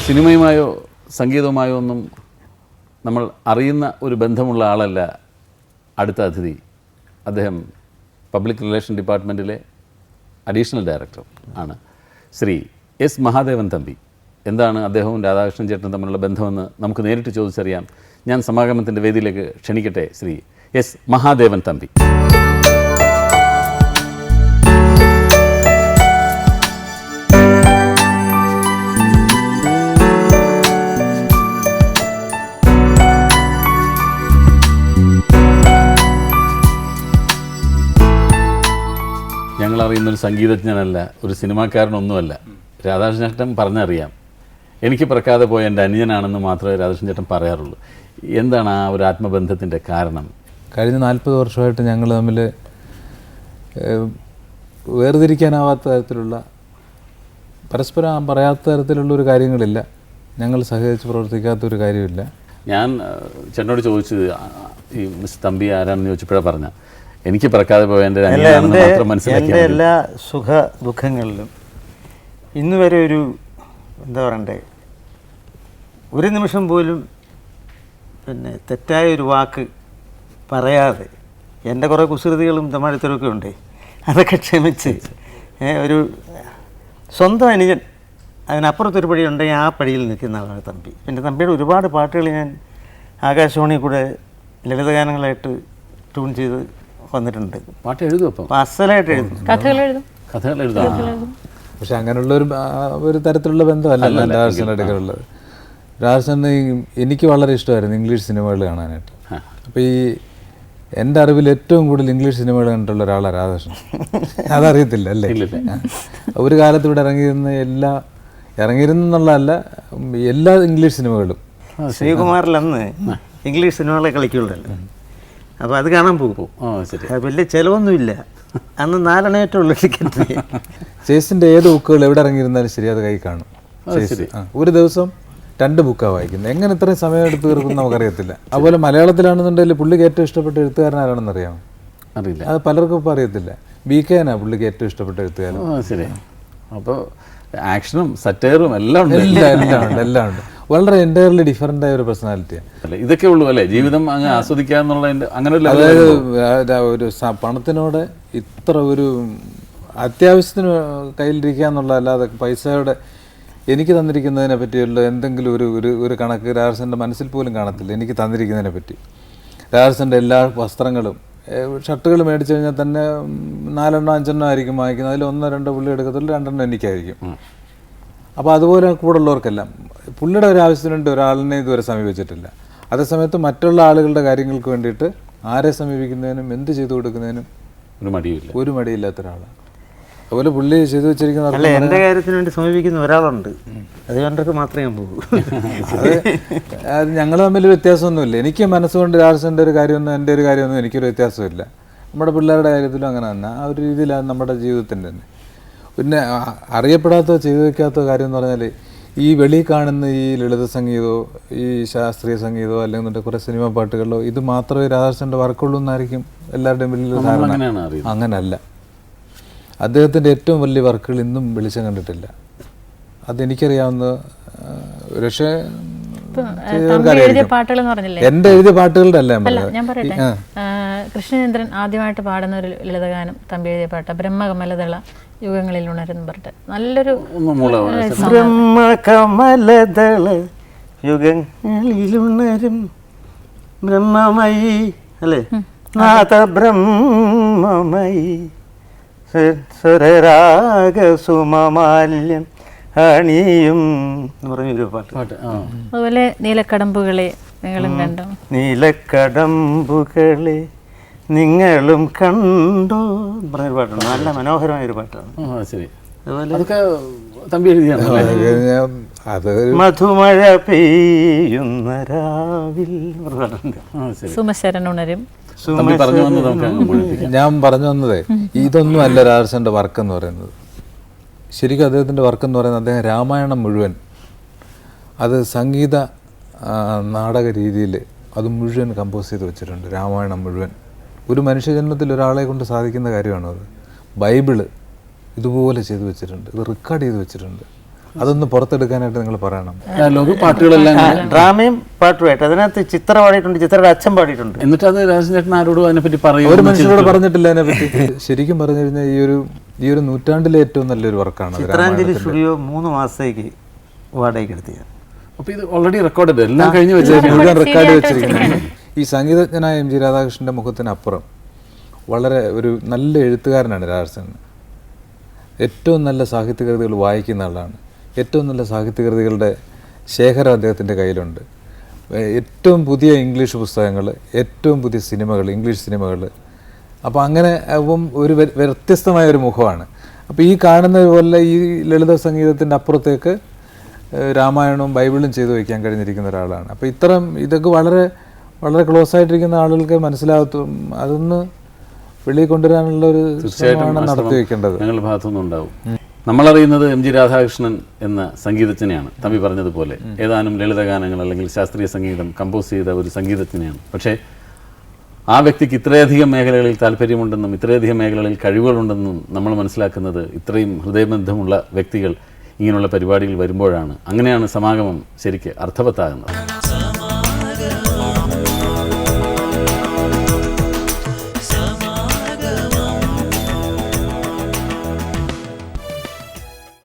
സിനിമയുമായോ സംഗീതവുമായോ ഒന്നും നമ്മൾ അറിയുന്ന ഒരു ബന്ധമുള്ള ആളല്ല അടുത്ത അതിഥി. അദ്ദേഹം പബ്ലിക് റിലേഷൻ ഡിപ്പാർട്ട്മെൻറ്റിലെ അഡീഷണൽ ഡയറക്ടർ ആണ്, ശ്രീ എസ് മഹാദേവൻ തമ്പി. എന്താണ് അദ്ദേഹവും രാധാകൃഷ്ണൻ ചേട്ടനും തമ്മിലുള്ള ബന്ധമെന്ന് നമുക്ക് നേരിട്ട് ചോദിച്ചറിയാം. ഞാൻ സമാഗമത്തിൻ്റെ വേദിയിലേക്ക് ക്ഷണിക്കട്ടെ ശ്രീ എസ് മഹാദേവൻ തമ്പി. ഞങ്ങളറിയുന്നൊരു സംഗീതജ്ഞനല്ല, ഒരു സിനിമാക്കാരനൊന്നുമല്ല. രാധാകൃഷ്ണൻ ചേട്ടൻ പറഞ്ഞറിയാം, എനിക്ക് പിറക്കാതെ പോയ എൻ്റെ അനുജനാണെന്ന് മാത്രമേ രാധാകൃഷ്ണൻ ചേട്ടൻ പറയാറുള്ളൂ. എന്താണ് ആ ഒരു ആത്മബന്ധത്തിൻ്റെ കാരണം? കഴിഞ്ഞ 40 വർഷമായിട്ട് ഞങ്ങൾ തമ്മിൽ വേർതിരിക്കാനാവാത്ത തരത്തിലുള്ള, പരസ്പരം പറയാത്ത തരത്തിലുള്ളൊരു കാര്യങ്ങളില്ല. ഞങ്ങൾ സഹകരിച്ച് പ്രവർത്തിക്കാത്തൊരു കാര്യമില്ല. ഞാൻ ചേട്ടനോട് ചോദിച്ചത് ഈ മിസ് തമ്പി ആരാണെന്ന് ചോദിച്ചപ്പോഴാണ് പറഞ്ഞ എനിക്ക് പിറക്കാതെ പോയ എൻ്റെ അനുജനാണെന്ന് മാത്രം മനസ്സിലാക്കി. എൻ്റെ എല്ലാ സുഖ ദുഃഖങ്ങളിലും ഇന്ന് വരെ ഒരു എന്താ പറയണ്ടേ, ഒരു നിമിഷം പോലും പിന്നെ തെറ്റായ ഒരു വാക്ക് പറയാതെ, എൻ്റെ കുറേ കുസൃതികളും തമാടിത്തരമൊക്കെ ഉണ്ട്, അതൊക്കെ ക്ഷമിച്ച് ഒരു സ്വന്തം അനുജൻ അതിനപ്പുറത്തൊരു പടി ഉണ്ടെങ്കിൽ ആ പടിയിൽ നിൽക്കുന്ന ആളാണ് തമ്പി. പിന്നെ തമ്പിയുടെ ഒരുപാട് പാട്ടുകൾ ഞാൻ ആകാശവാണി കൂടെ ലളിതഗാനങ്ങളായിട്ട് ട്യൂൺ ചെയ്ത് വന്നിട്ടുണ്ട്. പാട്ട് എഴുതും, അപ്പം അസലായിട്ട് എഴുതും, കഥകൾ എഴുതാം. പക്ഷെ അങ്ങനെയുള്ള ഒരു തരത്തിലുള്ള ബന്ധമല്ല രാധാകൃഷ്ണൻ്റെ അടുക്കലുള്ളത്. രാധാകൃഷ്ണന് എനിക്ക് വളരെ ഇഷ്ടമായിരുന്നു ഇംഗ്ലീഷ് സിനിമകൾ കാണാനായിട്ട്. അപ്പോൾ ഈ എൻ്റെ അറിവിൽ ഏറ്റവും കൂടുതൽ ഇംഗ്ലീഷ് സിനിമകൾ കണ്ടിട്ടുള്ള ഒരാളാണ് രാധാകൃഷ്ണൻ. അതറിയത്തില്ല അല്ലേ? ഒരു കാലത്ത് ഇവിടെ ഇറങ്ങിയിരുന്നുള്ളതല്ല, എല്ലാ ഇംഗ്ലീഷ് സിനിമകളും. ശ്രീകുമാറിലന്ന് ഇംഗ്ലീഷ് സിനിമകളെ കളിക്കുള്ളല്ലോ, അപ്പോൾ അത് കാണാൻ പോകും. വലിയ ചിലവൊന്നുമില്ല. അന്ന് 4 അണയേറ്റുള്ള ടിക്കറ്റ്. ചേസിൻ്റെ ഏത് ബുക്കുകൾ എവിടെ ഇറങ്ങിയിരുന്നാലും ശരി, അത് കൈ കാണും. ഒരു ദിവസം 2 ബുക്കാണ് വായിക്കുന്നത്. എങ്ങനെ ഇത്രയും സമയം എടുത്ത് തീർക്കും നമുക്കറിയത്തില്ല. അതുപോലെ മലയാളത്തിലാണെന്നുണ്ടെങ്കിൽ പുള്ളിക്ക് ഏറ്റവും ഇഷ്ടപ്പെട്ട എഴുത്തുകാരൻ ആരാണെന്ന് അറിയാമോ? അറിയില്ല. അത് പലർക്കും ഇപ്പോൾ അറിയത്തില്ല. BK പുള്ളിക്ക് ഏറ്റവും ഇഷ്ടപ്പെട്ട എഴുത്തുകാരൻ. ശരി. അപ്പോൾ ആക്ഷനും സറ്റയറും എല്ലാം ഉണ്ട്. എല്ലാം ഉണ്ട്. വളരെ എൻ്റയർലി ഡിഫറൻ്റ് ആയ ഒരു പേഴ്സണാലിറ്റിയാണ്. അല്ലേ, ഇതൊക്കെ ഉള്ളൂ അല്ലേ ജീവിതം അങ്ങ് ആസ്വദിക്കുക എന്നുള്ളതിൻ്റെ അങ്ങനെ ഒരു. അതായത് ഒരു പണത്തിനോട് ഇത്ര ഒരു അത്യാവശ്യത്തിന് കയ്യിലിരിക്കുക എന്നുള്ളതല്ലാതെ പൈസയുടെ എനിക്ക് തന്നിരിക്കുന്നതിനെ പറ്റിയുള്ള എന്തെങ്കിലും ഒരു കണക്ക് രാധാകൃഷ്ണൻ്റെ മനസ്സിൽ പോലും കാണത്തില്ല. എനിക്ക് തന്നിരിക്കുന്നതിനെ പറ്റി രാധാകൃഷ്ണൻ്റെ എല്ലാ വസ്ത്രങ്ങളും, ഷർട്ടുകൾ മേടിച്ചു കഴിഞ്ഞാൽ തന്നെ 4 5 ആയിരിക്കും വാങ്ങിക്കുന്നത്. അതിൽ 1 2 പുള്ളി എടുക്കത്തുള്ളൂ, 2 എനിക്കായിരിക്കും. അപ്പോൾ അതുപോലെ കൂടെ ഉള്ളവർക്കെല്ലാം പുള്ളിയുടെ ഒരു ആവശ്യത്തിന് വേണ്ടി ഒരാളിനെ ഇതുവരെ സമീപിച്ചിട്ടില്ല. അതേസമയത്ത് മറ്റുള്ള ആളുകളുടെ കാര്യങ്ങൾക്ക് വേണ്ടിയിട്ട് ആരെ സമീപിക്കുന്നതിനും എന്ത് ചെയ്തു കൊടുക്കുന്നതിനും ഒരു മടിയില്ലാത്ത ഒരാളാണ്. അതുപോലെ പുള്ളി ചെയ്തു വെച്ചിരിക്കുന്ന എൻ്റെ കാര്യത്തിന് വേണ്ടി സമീപിക്കുന്ന ഒരാളുണ്ട്, അത് കണ്ടൊക്കെ മാത്രമേ ഞാൻ പോകൂ. അത് ഞങ്ങൾ തമ്മിൽ വ്യത്യാസമൊന്നുമില്ല. എനിക്ക് മനസ്സുകൊണ്ട് രാധാകൃഷ്ണൻ്റെ ഒരു കാര്യമൊന്നും എൻ്റെ ഒരു കാര്യമൊന്നും എനിക്കൊരു വ്യത്യാസമില്ല. നമ്മുടെ പിള്ളേരുടെ കാര്യത്തിലും അങ്ങനെ തന്നെ. ആ ഒരു രീതിയിലാണ് നമ്മുടെ ജീവിതത്തിൻ്റെ തന്നെ. പിന്നെ അറിയപ്പെടാത്തോ ചെയ്തു വയ്ക്കാത്ത കാര്യം എന്ന് പറഞ്ഞാൽ ഈ വെളി കാണുന്ന ഈ ലളിത സംഗീതമോ ഈ ശാസ്ത്രീയ സംഗീതമോ അല്ലെങ്കിൽ കുറേ സിനിമ പാട്ടുകളോ ഇത് മാത്രമേ രാധാകൃഷ്ണൻ്റെ വർക്കുള്ളൂ എന്നായിരിക്കും എല്ലാവരുടെയും വലിയ ധാരണ. അങ്ങനല്ല. അദ്ദേഹത്തിൻ്റെ ഏറ്റവും വലിയ വർക്കുകൾ ഇന്നും വെളിച്ചം കണ്ടിട്ടില്ല. അതെനിക്കറിയാവുന്ന പക്ഷേ എൻ്റെ എഴുതിയ പാട്ടുകളുടെ അല്ല ഞാൻ പറയട്ടെ. കൃഷ്ണചന്ദ്രൻ ആദ്യമായിട്ട് പാടുന്ന ഒരു ലളിതഗാനം തമ്പി എഴുതിയ പാട്ട് ബ്രഹ്മകമലദള യുഗങ്ങളിൽ ഉണരും പറഞ്ഞിട്ട് നല്ലൊരു ബ്രഹ്മകമലദള യുഗങ്ങളിലുണരും ബ്രഹ്മമയി അല്ലേ, നാഥ ബ്രഹ്മമയി സ്വരരാഗസുമമാല്യം അണിയും എന്ന് പറഞ്ഞൊരു പാട്ട്. അതുപോലെ നീലക്കടമ്പുകളെ നിങ്ങളും കണ്ടോ, നീലക്കടമ്പുകളെ നിങ്ങളും കണ്ടോ പറഞ്ഞൊരു പാട്ടുണ്ട്. നല്ല മനോഹരമായൊരു പാട്ടാണ്. മധുമഴ പെയ്യുന്ന രാവിൽ സുമശരൻ ഉണരും. ഞാൻ പറഞ്ഞു വന്നതേ ഇതൊന്നും അല്ല രാധാകൃഷ്ണൻ്റെ വർക്ക് എന്ന് പറയുന്നത്. ശരിക്കും അദ്ദേഹത്തിൻ്റെ വർക്ക് എന്ന് പറയുന്നത് അദ്ദേഹം രാമായണം മുഴുവൻ അത് സംഗീത നാടക രീതിയിൽ അത് മുഴുവൻ കമ്പോസ് ചെയ്ത് വെച്ചിട്ടുണ്ട്. രാമായണം മുഴുവൻ ഒരു മനുഷ്യജന്മത്തിൽ ഒരാളെ കൊണ്ട് സാധിക്കുന്ന കാര്യമാണ് അത്. ബൈബിള് ഇതുപോലെ ചെയ്തു വെച്ചിട്ടുണ്ട്, ഇത് റെക്കോർഡ് ചെയ്ത് വെച്ചിട്ടുണ്ട്. അതൊന്ന് പുറത്തെടുക്കാനായിട്ട് നിങ്ങൾ പറയണം. ഡയലോഗ് പാട്ടുകളെല്ലാം ഡ്രാമയും പാട്ടുമായിട്ട് അതിനകത്ത് ചിത്ര പാടിയിട്ടുണ്ട്, ചിത്രയുടെ അച്ഛൻ പാടിയിട്ടുണ്ട്. എന്നിട്ട് അത് രാജേന്ദ്രൻ ആരോടും അതിനെപ്പറ്റി ഒരു പറയും മനുഷ്യരോട് പറഞ്ഞിട്ടില്ല അതിനെപ്പറ്റി. ശരിക്കും പറഞ്ഞു കഴിഞ്ഞാൽ ഈ ഒരു നൂറ്റാണ്ടിലെ ഏറ്റവും നല്ലൊരു വർക്കാണ് ചിത്രാഞ്ജലി സ്റ്റുഡിയോ 3 മാസത്തേക്ക് വാടകയ്ക്ക് എടുത്തിയത്. അപ്പോൾ ഇത് ഓൾറെഡി റെക്കോർഡഡ് എല്ലാം കഴിഞ്ഞ് മുഴുവൻ റെക്കോർഡ് വെച്ചിരിക്കുന്നത്. ഈ സംഗീതജ്ഞനായ എം ജി രാധാകൃഷ്ണൻ്റെ മുഖത്തിനപ്പുറം വളരെ ഒരു നല്ല എഴുത്തുകാരനാണ് രാജേന്ദ്രൻ. ഏറ്റവും നല്ല സാഹിത്യകൃതികൾ വായിക്കുന്ന ആളാണ്. ഏറ്റവും നല്ല സാഹിത്യകൃതികളുടെ ശേഖരം അദ്ദേഹത്തിൻ്റെ കയ്യിലുണ്ട്. ഏറ്റവും പുതിയ ഇംഗ്ലീഷ് പുസ്തകങ്ങൾ, ഏറ്റവും പുതിയ സിനിമകൾ, ഇംഗ്ലീഷ് സിനിമകൾ. അപ്പോൾ അങ്ങനെ അപ്പം ഒരു വ്യത്യസ്തമായ ഒരു മുഖമാണ്. അപ്പോൾ ഈ കാണുന്നത് പോലെ ഈ ലളിത സംഗീതത്തിൻ്റെ അപ്പുറത്തേക്ക് രാമായണവും ബൈബിളും ചെയ്തു വയ്ക്കാൻ കഴിഞ്ഞിരിക്കുന്ന ഒരാളാണ്. അപ്പോൾ ഇതൊക്കെ വളരെ വളരെ ക്ലോസ് ആയിട്ടിരിക്കുന്ന ആളുകൾക്ക് മനസ്സിലാകത്തും. അതൊന്ന് വെളിയിൽ കൊണ്ടുവരാനുള്ള ഒരു ശ്രമമാണ് നടത്തി വയ്ക്കേണ്ടത്. ഞങ്ങളുടെ ഭാഗത്തുനിന്നും ഉണ്ടാവും. നമ്മളറിയുന്നത് എം ജി രാധാകൃഷ്ണൻ എന്ന സംഗീതജ്ഞനെയാണ്. തമ്പി പറഞ്ഞതുപോലെ ഏതാനും ലളിതഗാനങ്ങൾ അല്ലെങ്കിൽ ശാസ്ത്രീയ സംഗീതം കമ്പോസ് ചെയ്ത ഒരു സംഗീതജ്ഞനെയാണ്. പക്ഷേ ആ വ്യക്തിക്ക് ഇത്രയധികം മേഖലകളിൽ താല്പര്യമുണ്ടെന്നും ഇത്രയധികം മേഖലകളിൽ കഴിവുകളുണ്ടെന്നും നമ്മൾ മനസ്സിലാക്കുന്നത് ഇത്രയും ഹൃദയബന്ധമുള്ള വ്യക്തികൾ ഇങ്ങനെയുള്ള പരിപാടികൾ വരുമ്പോഴാണ്. അങ്ങനെയാണ് സമാഗമം ശരിക്ക് അർത്ഥവത്താകുന്നത്.